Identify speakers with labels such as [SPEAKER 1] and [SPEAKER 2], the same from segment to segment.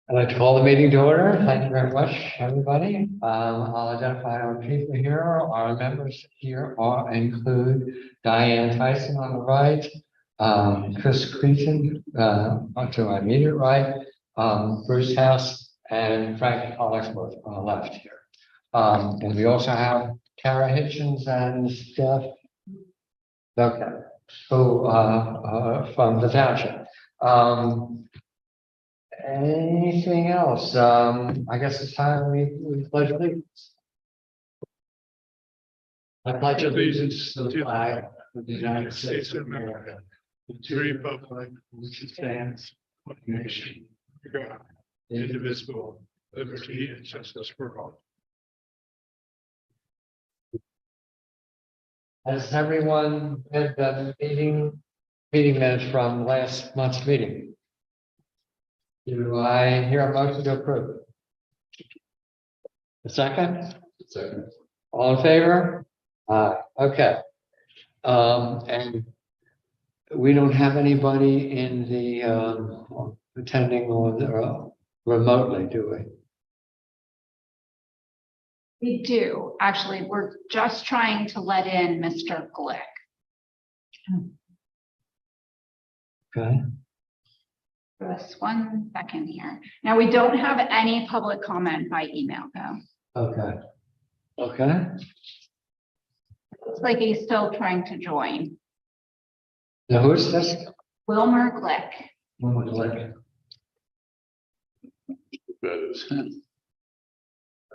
[SPEAKER 1] I'd like to call the meeting to order. Thank you very much, everybody. I'll identify our people here. Our members here include Diane Tyson on the right, Chris Creason to my immediate right, Bruce House, and Frank Hollingsworth on the left here. And we also have Tara Hitchens and Jeff Duncan, who from the township. Anything else? I guess it's time we pledge allegiance. I pledge allegiance to the flag of the United States of America, and to the republic which stands one nation, under God, indivisible, liberty and justice for all. Has everyone read the meeting minutes from last month's meeting? Do I hear a motion to approve? A second? Second. All in favor? Okay. And we don't have anybody in the attending or remotely, do we?
[SPEAKER 2] We do. Actually, we're just trying to let in Mr. Glick.
[SPEAKER 1] Okay.
[SPEAKER 2] Just 1 second here. Now, we don't have any public comment by email, though.
[SPEAKER 1] Okay. Okay.
[SPEAKER 2] Looks like he's still trying to join.
[SPEAKER 1] Now, who's this?
[SPEAKER 2] Wilmer Glick.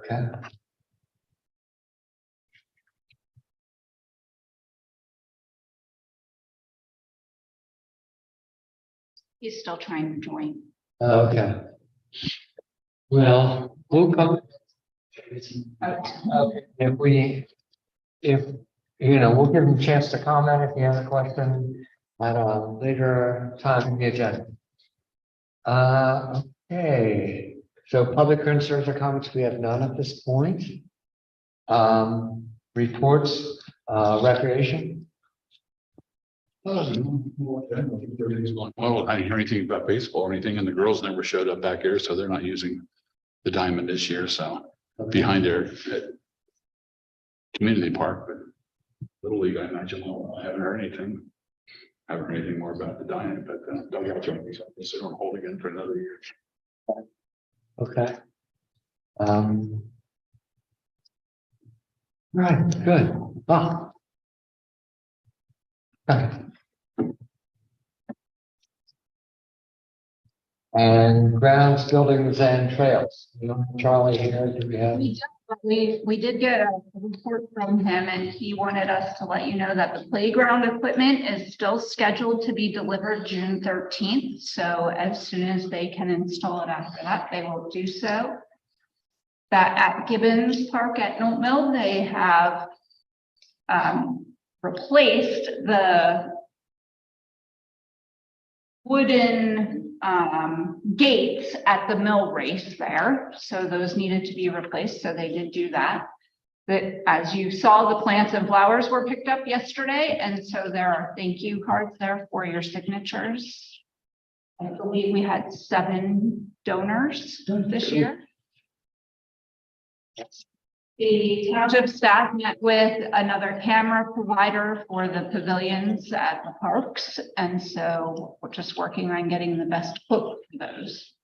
[SPEAKER 1] Okay.
[SPEAKER 2] He's still trying to join.
[SPEAKER 1] Okay. Well, we'll come.
[SPEAKER 2] Okay.
[SPEAKER 1] If we'll give him a chance to comment if he has a question at a later time in the agenda. Okay. So public concerns or comments, we have none at this point. Reports, recreation.
[SPEAKER 3] Well, I didn't hear anything about baseball or anything, and the girls never showed up back here, so they're not using the diamond this year. So behind there at community park, but Little League, I imagine. I haven't heard anything. I haven't heard anything more about the diamond, but don't get to me. So don't hold again for another year.
[SPEAKER 1] Okay. Right. Good. Okay. And grounds, buildings, and trails. Charlie here. Do we have?
[SPEAKER 2] We did get a report from him, and he wanted us to let you know that the playground equipment is still scheduled to be delivered June 13th. So as soon as they can install it after that, they will do so. That at Gibbons Park at Nolt Mill, they have replaced the wooden gates at the mill race there. So those needed to be replaced. So they did do that. But as you saw, the plants and flowers were picked up yesterday. And so there are thank you cards there for your signatures. I believe we had 7 donors this year. The township staff met with another camera provider for the pavilions at the parks. And so we're just working on getting the best quote for those.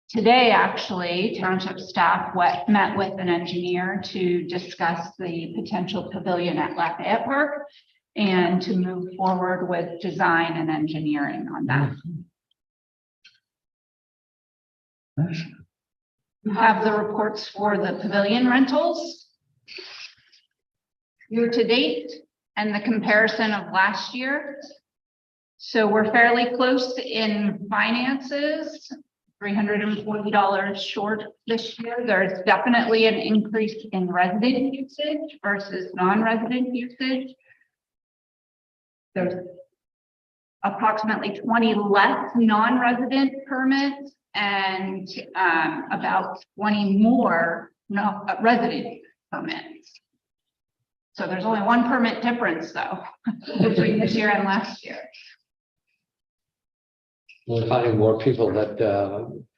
[SPEAKER 2] Today, actually, township staff met with an engineer to discuss the potential pavilion at Lafayette Park and to move forward with design and engineering on that. You have the reports for the pavilion rentals year to date and the comparison of last year. So we're fairly close in finances, $340 short this year. There's definitely an increase in resident usage versus non-resident usage. There's approximately 20 less non-resident permits and about 20 more resident permits. So there's only 1 permit difference though between this year and last year.
[SPEAKER 1] we're finding more people that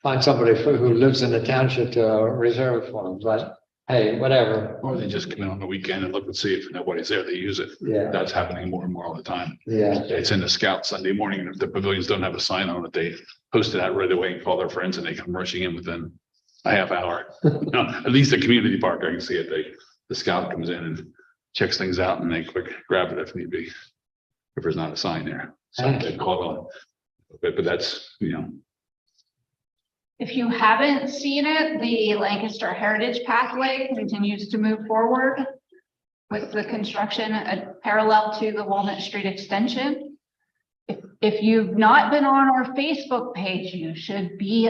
[SPEAKER 1] find somebody who lives in the township to reserve for them, but hey, whatever.
[SPEAKER 3] Or they just come in on the weekend and look and see if nobody's there, they use it.
[SPEAKER 1] Yeah,
[SPEAKER 3] That's happening more and more all the time.
[SPEAKER 1] yeah,
[SPEAKER 3] It's in the Scout Sunday morning, and if the pavilions don't have a sign on it, they post it out right away and call their friends and they come rushing in within a half hour. No, at least the community park, I can see it. The scout comes in and checks things out and they quick grab it if need be. If there's not a sign there. So they call on. But that's,
[SPEAKER 2] If you haven't seen it, the Lancaster Heritage Pathway continues to move forward with the construction parallel to the Walnut Street extension. If you've not been on our Facebook page, you should be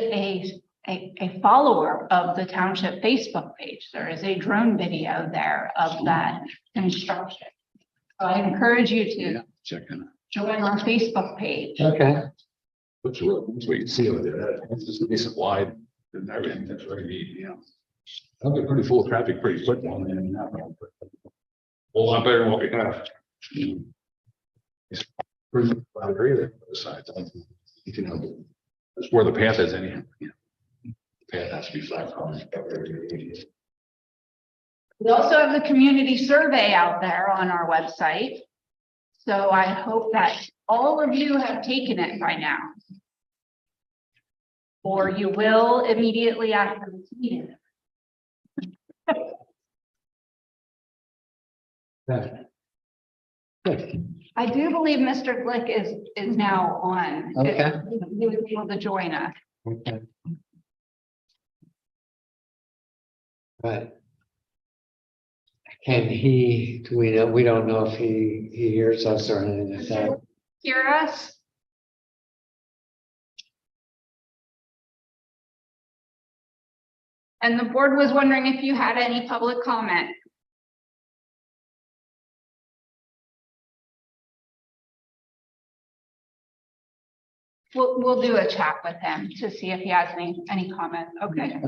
[SPEAKER 2] a follower of the township Facebook page. There is a drone video there of that construction. So I encourage you to
[SPEAKER 3] check in.
[SPEAKER 2] join our Facebook page.
[SPEAKER 1] okay.
[SPEAKER 3] What's the road? That's what you see over there. It's just a decent wide and everything. That's very neat, I'll be pretty full of traffic pretty quick on there. A lot better than what we have. It's pretty much I agree there. Besides, that's where the path is anyhow. The path has to be flat.
[SPEAKER 2] We also have the community survey out there on our website. So I hope that all of you have taken it by now. Or you will immediately after this meeting.
[SPEAKER 1] Good. Good.
[SPEAKER 2] I do believe Mr. Glick is now on.
[SPEAKER 1] Okay.
[SPEAKER 2] He was able to join us.
[SPEAKER 1] Okay. Right. Can he, do we know, we don't know if he hears us or anything like that.
[SPEAKER 2] Hear us? And the board was wondering if you had any public comment. We'll do a chat with him to see if he has any comment. Okay.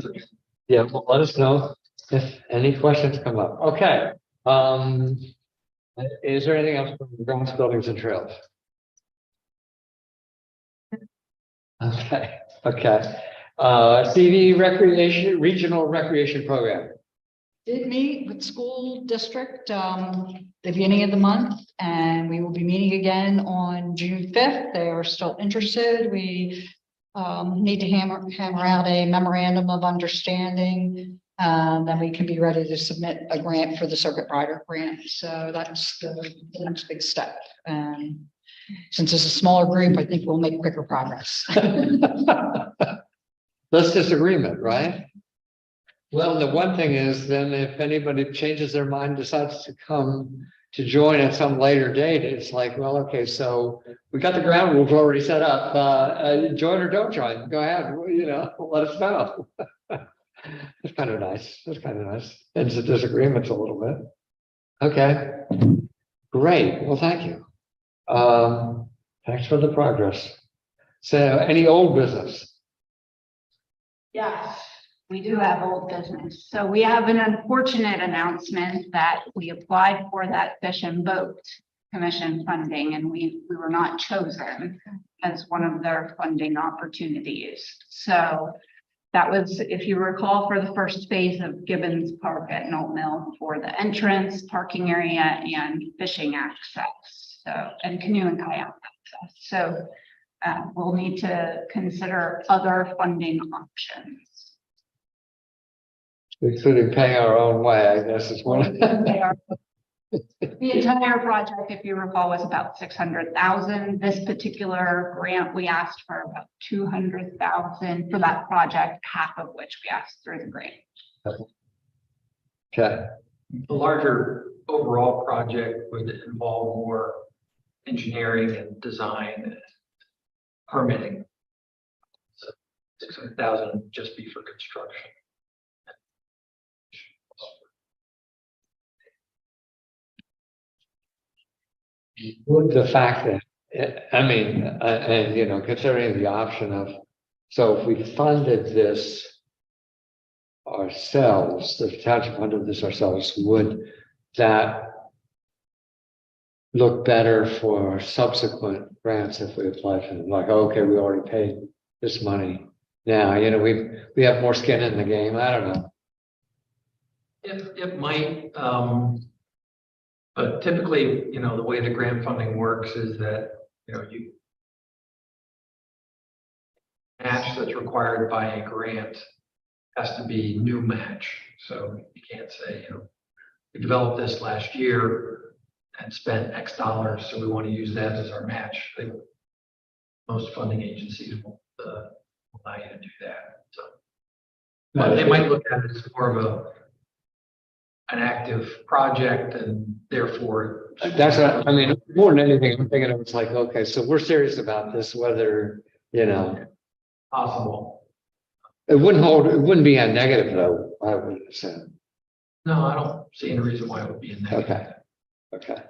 [SPEAKER 1] Yeah, well, let us know if any questions come up. Okay. Is there anything else from grounds, buildings and trails? Okay, okay. CV recreation, regional recreation program.
[SPEAKER 4] Did meet with school district the beginning of the month, and we will be meeting again on June 5th. They are still interested. We need to hammer out a memorandum of understanding. Then we can be ready to submit a grant for the circuit rider grant. So that's the next big step. And since it's a smaller group, I think we'll make quicker progress.
[SPEAKER 1] That's disagreement, right? Well, the one thing is then if anybody changes their mind, decides to come to join at some later date, it's like, well, okay, so we got the ground rules already set up. Join or don't join. Go ahead, let us know. It's kind of nice. It's kind of nice. It's a disagreement a little bit. Okay, great. Well, thank you. Thanks for the progress. So any old business?
[SPEAKER 2] Yes, we do have old business. So we have an unfortunate announcement that we applied for that Fish and Boat Commission funding, and we were not chosen as one of their funding opportunities. So that was, if you recall, for the first phase of Gibbons Park at Knowle Mill for the entrance, parking area, and fishing access. So, and canoe and kayak access. So we'll need to consider other funding options.
[SPEAKER 1] Including paying our own way, I guess is one.
[SPEAKER 2] The entire project, if you recall, was about 600,000. This particular grant, we asked for about 200,000 for that project, half of which we asked through the grant.
[SPEAKER 1] Okay,
[SPEAKER 5] The larger overall project would involve more engineering and design and permitting. So 600,000 would just be for construction.
[SPEAKER 1] with the fact that, I mean, and considering the option of, so if we funded this ourselves, the township funded this ourselves, would that look better for subsequent grants if we apply for them, like, okay, we already paid this money. Now, you know, we have more skin in the game. I don't know.
[SPEAKER 5] It might, but typically, you know, the way the grant funding works is that, you know, you match that's required by a grant has to be new match. So you can't say, you know, we developed this last year and spent X dollars, so we want to use that as our match. Most funding agencies will allow you to do that. So, but they might look at it as more of an active project, and therefore.
[SPEAKER 1] That's what, I mean, more than anything, I'm thinking of it's like, okay, so we're serious about this, whether, you know,
[SPEAKER 5] Possible.
[SPEAKER 1] it wouldn't be a negative though, I would say.
[SPEAKER 5] No, I don't see any reason why it would be in that.
[SPEAKER 1] Okay. Okay.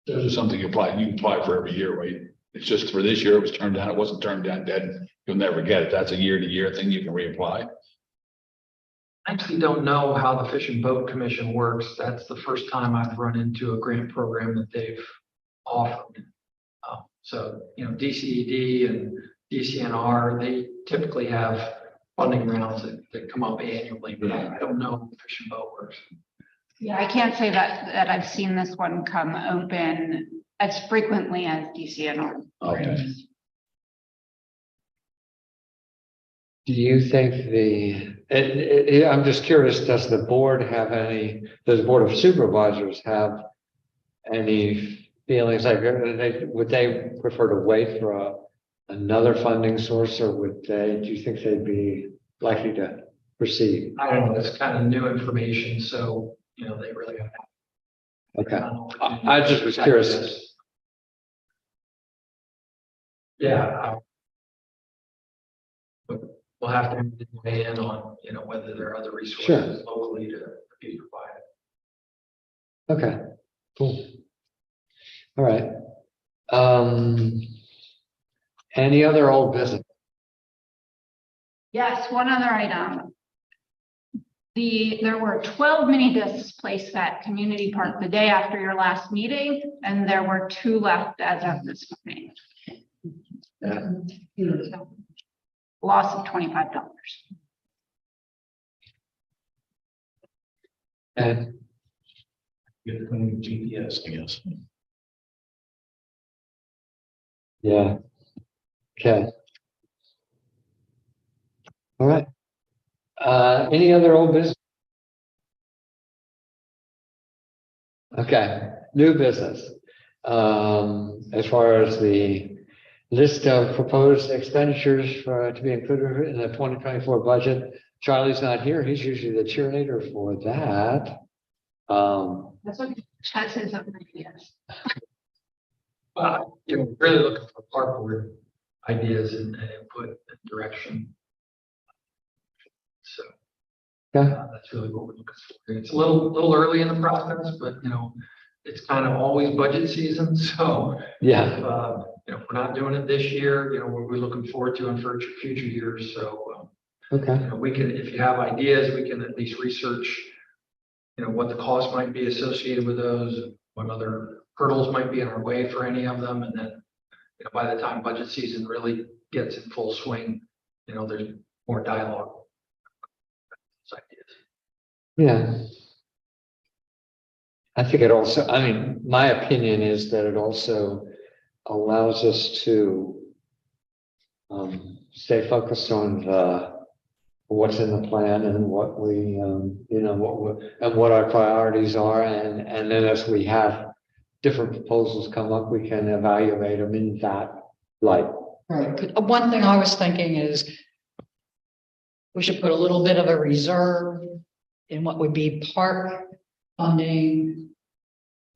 [SPEAKER 3] This is something you can apply for every year, right? It's just for this year, it was turned down. It wasn't turned down dead. You'll never get it. That's a year-to-year thing. You can reapply.
[SPEAKER 5] I actually don't know how the Fish and Boat Commission works. That's the first time I've run into a grant program that they've offered. So, you know, DCED and DCNR, they typically have funding rounds that come up annually, but I don't know how Fish and Boat works.
[SPEAKER 2] Yeah, I can't say that I've seen this one come open as frequently as DCNR.
[SPEAKER 3] Okay.
[SPEAKER 1] Do you think I'm just curious, does the board of supervisors have any feelings like, would they prefer to wait for another funding source, or do you think they'd be likely to proceed?
[SPEAKER 5] I don't know, it's kind of new information, so, you know, they really have.
[SPEAKER 1] Okay, I just was curious.
[SPEAKER 5] Yeah. We'll have to weigh in on, you know, whether there are other resources locally to be provided.
[SPEAKER 1] Okay, cool. All right. Any other old business?
[SPEAKER 2] Yes, one other item. There were 12 mini discs placed at Community Park the day after your last meeting, and there were 2 left as of this morning. So, loss of $25.
[SPEAKER 1] And
[SPEAKER 3] Get the new GPS, I guess.
[SPEAKER 1] yeah. Okay. All right. Any other old business? Okay, new business. As far as the list of proposed expenditures to be included in the 2024 budget, Charlie's not here. He's usually the cheerleader for that.
[SPEAKER 2] That's what Chad says over yes.
[SPEAKER 5] You know, really looking for park board ideas and input and direction. So
[SPEAKER 1] Okay.
[SPEAKER 5] that's really what we're looking for. It's a little early in the process, but you know, it's kind of always budget season. So
[SPEAKER 1] Yeah.
[SPEAKER 5] if, you know, if we're not doing it this year, you know, we're looking forward to in future years. So
[SPEAKER 1] Okay.
[SPEAKER 5] you know, we can, if you have ideas, we can at least research, you know, what the cost might be associated with those, what other hurdles might be in our way for any of them. And then, you know, by the time budget season really gets in full swing, you know, there's more dialogue.
[SPEAKER 1] Yeah. I think it also, I mean, my opinion is that it also allows us to stay focused on what's in the plan and what we, you know, what our priorities are. And then as we have different proposals come up, we can evaluate them in that light.
[SPEAKER 4] Right. One thing I was thinking is we should put a little bit of a reserve in what would be park funding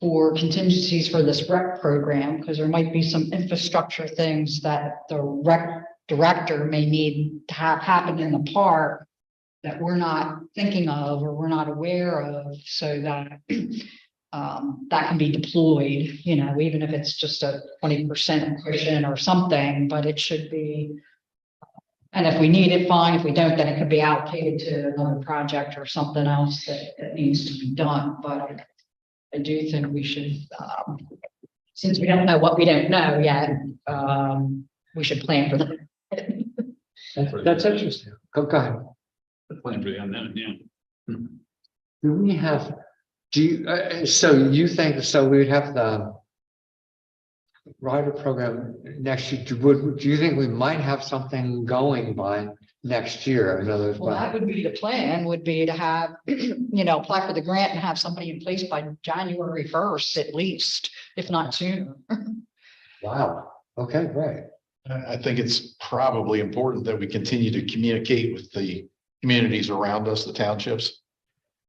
[SPEAKER 4] for contingencies for this rec program, because there might be some infrastructure things that the rec director may need to have happen in the park that we're not thinking of or we're not aware of, so that that can be deployed, you know, even if it's just a 20% cushion or something, but it should be. And if we need it, fine. If we don't, then it could be allocated to another project or something else that needs to be done. But I do think we should since we don't know what we don't know yet, we should plan for that.
[SPEAKER 1] That's interesting. Go ahead.
[SPEAKER 3] Plan for the unknown, yeah.
[SPEAKER 1] Do we have, do you, so you think, so we would have the rider program next year, do you think we might have something going by next year? In other words,
[SPEAKER 4] Well, that would be the plan, would be to have, apply for the grant and have somebody in place by January 1st at least, if not sooner.
[SPEAKER 1] wow, okay, great.
[SPEAKER 6] I think it's probably important that we continue to communicate with the communities around us, the townships.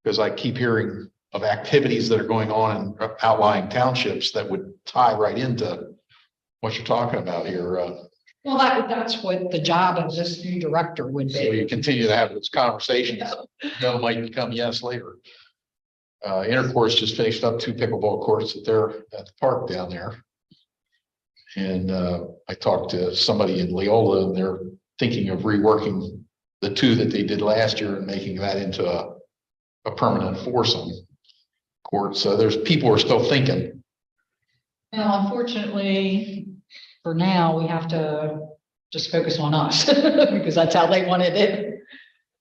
[SPEAKER 6] Because I keep hearing of activities that are going on in outlying townships that would tie right into what you're talking about here.
[SPEAKER 4] Well, that's what the job of this new director would
[SPEAKER 6] So you
[SPEAKER 4] be.
[SPEAKER 6] continue to have those conversations, no might become yes later. Intercourse just finished up 2 pickleball courts at the park down there. And I talked to somebody in Leola, and they're thinking of reworking the 2 that they did last year and making that into a permanent foursome court. So there's people who are still thinking.
[SPEAKER 4] Now, unfortunately, for now, we have to just focus on us because that's how they wanted it.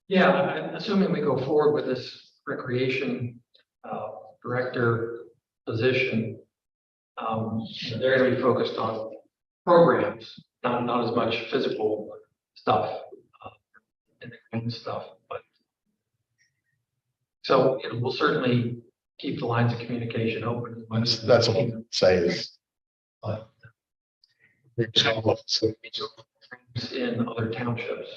[SPEAKER 5] Yeah, I'm assuming we go forward with this recreation director position. They're gonna be focused on programs, not as much physical stuff and stuff, but so we'll certainly keep the lines of communication open as much as
[SPEAKER 6] That's what I'm saying is.
[SPEAKER 5] in other townships.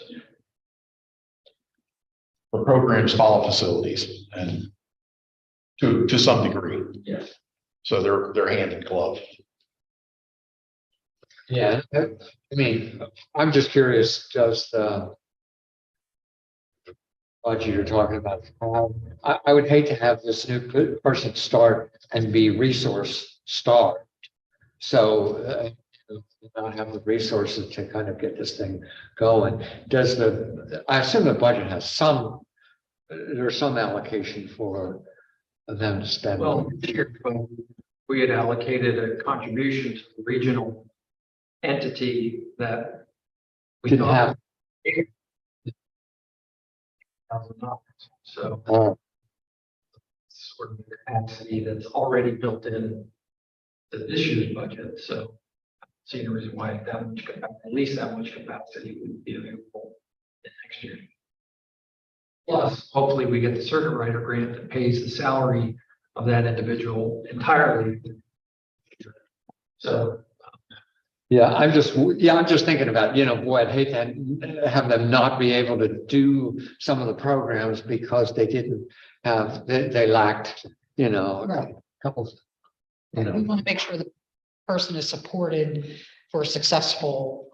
[SPEAKER 6] The programs follow facilities and to some degree.
[SPEAKER 5] Yes.
[SPEAKER 6] So they're hand in glove.
[SPEAKER 1] Yeah, I mean, I'm just curious, does the budget you're talking about, I would hate to have this new person start and be resource starved. So not have the resources to kind of get this thing going. I assume the budget has there's some allocation for them to spend.
[SPEAKER 5] Well, we had allocated a contribution to the regional entity that we
[SPEAKER 1] Didn't
[SPEAKER 5] thought
[SPEAKER 1] have,
[SPEAKER 5] $1,000. So sort of the capacity that's already built in to this year's budget. So I don't see no reason why that much, at least that much capacity would be available in next year. Plus, hopefully we get the circuit rider grant that pays the salary of that individual entirely. So
[SPEAKER 1] I'm just thinking about, boy, I'd hate to have them not be able to do some of the programs because they didn't have, they lacked, a couple,
[SPEAKER 4] We want to make sure the person is supported for a successful,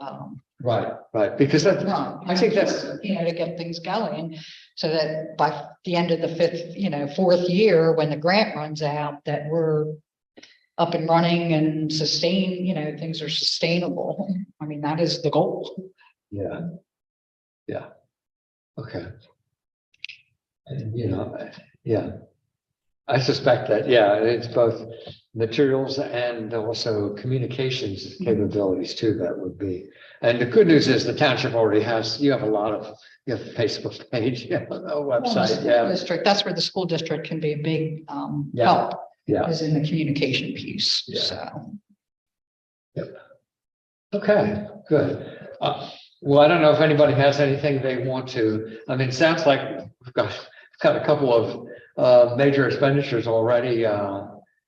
[SPEAKER 1] right, because that,
[SPEAKER 4] run.
[SPEAKER 1] I think that's,
[SPEAKER 4] To get things going so that by the end of the 4th year, when the grant runs out, that we're up and running and things are sustainable. I mean, that is the goal.
[SPEAKER 1] yeah, okay. And, I suspect that, it's both materials and also communications capabilities too, that would be. And the good news is the township already you have a Facebook page, a website,
[SPEAKER 4] District, that's where the school district can be a big
[SPEAKER 1] Yeah.
[SPEAKER 4] help,
[SPEAKER 1] yeah.
[SPEAKER 4] is in the communication piece,
[SPEAKER 1] Yeah.
[SPEAKER 4] so.
[SPEAKER 1] Okay, good. Well, I don't know if anybody has anything they want to, I mean, it sounds like we've got a couple of major expenditures already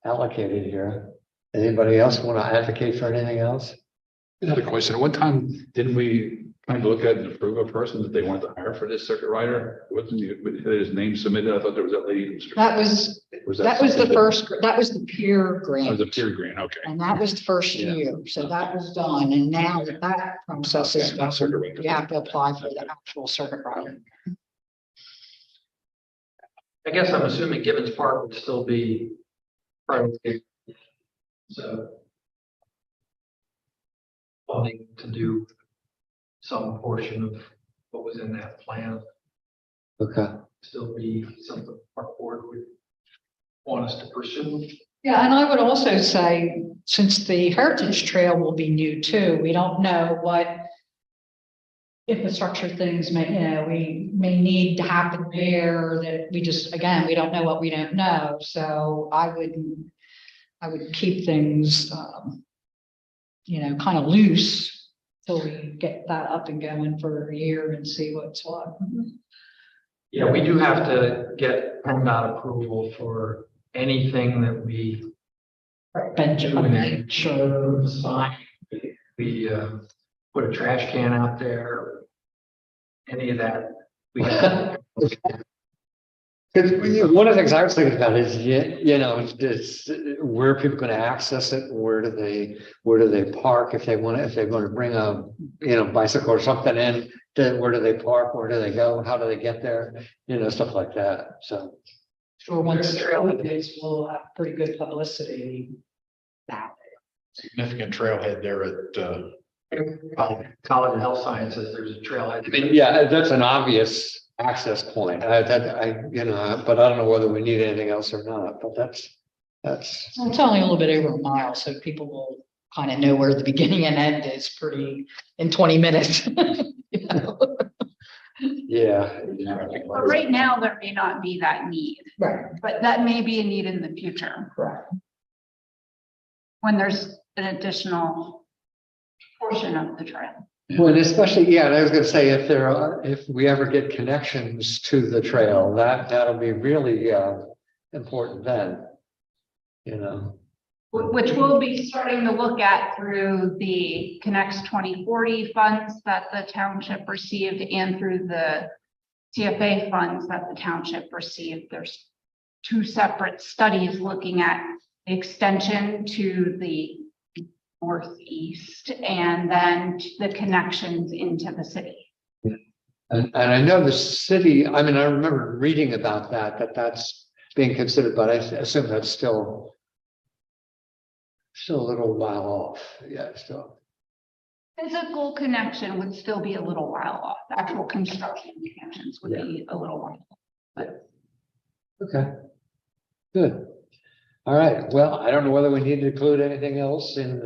[SPEAKER 1] allocated here. Anybody else want to advocate for anything else?
[SPEAKER 3] Another question. At one time, didn't we kind of look at and approve a person that they wanted to hire for this circuit rider? Wasn't his name submitted? I thought there was that lady.
[SPEAKER 4] That was the
[SPEAKER 3] something
[SPEAKER 4] first, that was the peer
[SPEAKER 3] That
[SPEAKER 4] grant.
[SPEAKER 3] was a peer grant, okay.
[SPEAKER 4] And that was the first
[SPEAKER 1] Yeah.
[SPEAKER 4] year, so that was done, and now that process is
[SPEAKER 3] Okay, now circuit
[SPEAKER 4] done,
[SPEAKER 3] rider.
[SPEAKER 4] you have to apply for the actual circuit rider.
[SPEAKER 5] I guess I'm assuming Gibbons Park would still be priority. So wanting to do some portion of what was in that plan,
[SPEAKER 1] Okay,
[SPEAKER 5] still be something the park board would want us to pursue.
[SPEAKER 4] Yeah, and I would also say since the Heritage Trail will be new too, we don't know what infrastructure things we may need to happen there that we just, again, we don't know what we don't know. So I would keep things, kind of loose till we get that up and going for a year and see what's what.
[SPEAKER 5] Yeah, we do have to get PennDOT approval for anything that we
[SPEAKER 4] Benjamin, sure.
[SPEAKER 5] sign. We put a trash can out there. Any of that. We have.
[SPEAKER 1] Because one of the things I was thinking about is, where are people going to access it? Where do they park if they're going to bring a, bicycle or something in? Where do they park? Where do they go? How do they get there? Stuff like that. So.
[SPEAKER 4] Sure, once the trailhead is, we'll have pretty good publicity.
[SPEAKER 6] Significant trailhead there at,
[SPEAKER 5] College of Health Sciences, there's a trailhead.
[SPEAKER 1] I mean, yeah, that's an obvious access point. But I don't know whether we need anything else or not, but that's.
[SPEAKER 4] Well, it's only a little bit over a mile, so people will kind of know where the beginning and end is in 20 minutes.
[SPEAKER 1] Yeah.
[SPEAKER 2] But right now, there may not be that need,
[SPEAKER 4] Right,
[SPEAKER 2] but that may be a need in the future
[SPEAKER 4] correct.
[SPEAKER 2] when there's an additional portion of the trail.
[SPEAKER 1] Well, especially, and I was gonna say, if we ever get connections to the trail, that'll be really important then.
[SPEAKER 2] Which we'll be starting to look at through the Connects 2040 funds that the township received and through the CFA funds that the township received. There's two separate studies looking at the extension to the northeast and then the connections into the city.
[SPEAKER 1] And I know the city, I remember reading about that's being considered, but I assume that's still a little while off. Yeah, still.
[SPEAKER 2] Physical connection would still be a little while off. Actual construction connections would be a little while off.
[SPEAKER 1] Okay. Good. All right. Well, I don't know whether we need to include anything else in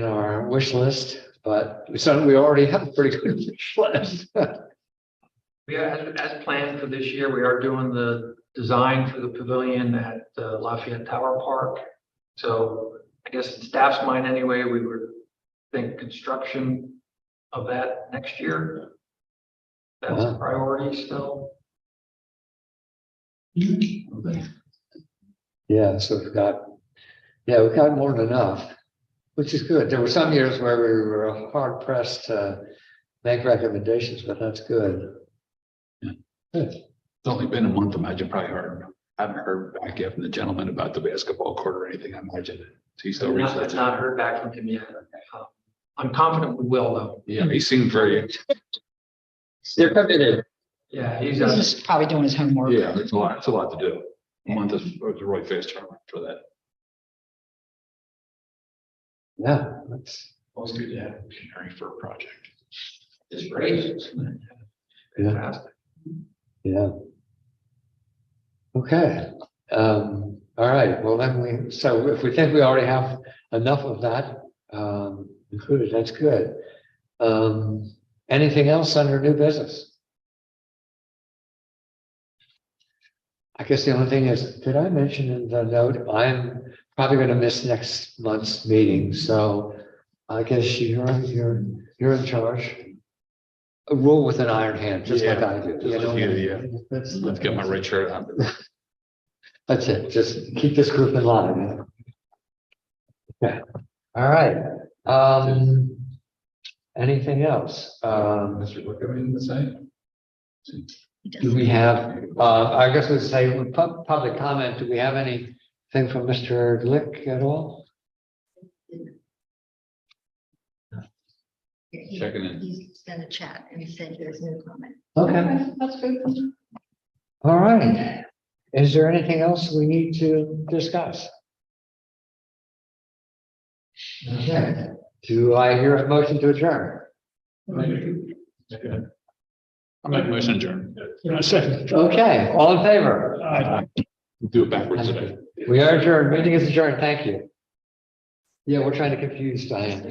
[SPEAKER 1] our wish list, but we already have a pretty good wish list.
[SPEAKER 5] We are, as planned for this year, we are doing the design for the pavilion at Lafayette Tower Park. So I guess in staff's mind anyway, we would think construction of that next year. That's a priority still.
[SPEAKER 1] Yeah, so we've got more than enough, which is good. There were some years where we were hard pressed to make recommendations, but that's good.
[SPEAKER 3] Yeah. Good. It's only been a month. Imagine probably haven't heard back yet from the gentleman about the basketball court or anything. I imagine he's still reaching out.
[SPEAKER 5] I've not heard back from him yet. I'm confident we will though.
[SPEAKER 3] Yeah, he seemed very.
[SPEAKER 1] They're committed.
[SPEAKER 5] Yeah,
[SPEAKER 4] He's just probably doing his homework.
[SPEAKER 3] Yeah, it's a lot to do. A month is a really fast turnaround for that.
[SPEAKER 1] Yeah, that's
[SPEAKER 6] Always good to have engineering for a project.
[SPEAKER 5] It's great.
[SPEAKER 1] yeah.
[SPEAKER 5] Fantastic.
[SPEAKER 1] Yeah. Okay. All right. Well, then so if we think we already have enough of that included, that's good. Anything else under new business? I guess the only thing is, did I mention in the note, I'm probably going to miss next month's meeting. So I guess you're in charge. A rule with an iron hand, just like I do.
[SPEAKER 3] Just like you do, yeah. Let's get my red shirt on.
[SPEAKER 1] That's it. Just keep this group in line. Okay. All right. Anything else?
[SPEAKER 3] Mr. Glick, anything to say?
[SPEAKER 1] Do we have, I guess we'd say with public comment, do we have anything from Mr. Glick at all?
[SPEAKER 3] Checking in.
[SPEAKER 7] He's gonna chat and he said there's no comment.
[SPEAKER 1] Okay.
[SPEAKER 2] That's good.
[SPEAKER 1] All right. Is there anything else we need to discuss? Okay. Do I hear a motion to adjourn?
[SPEAKER 3] I'm making a motion adjourn.
[SPEAKER 1] Okay, all in favor?
[SPEAKER 3] Do it backwards today.
[SPEAKER 1] We are adjourned. Meeting is adjourned. Thank you. Yeah, we're trying to confuse Diane.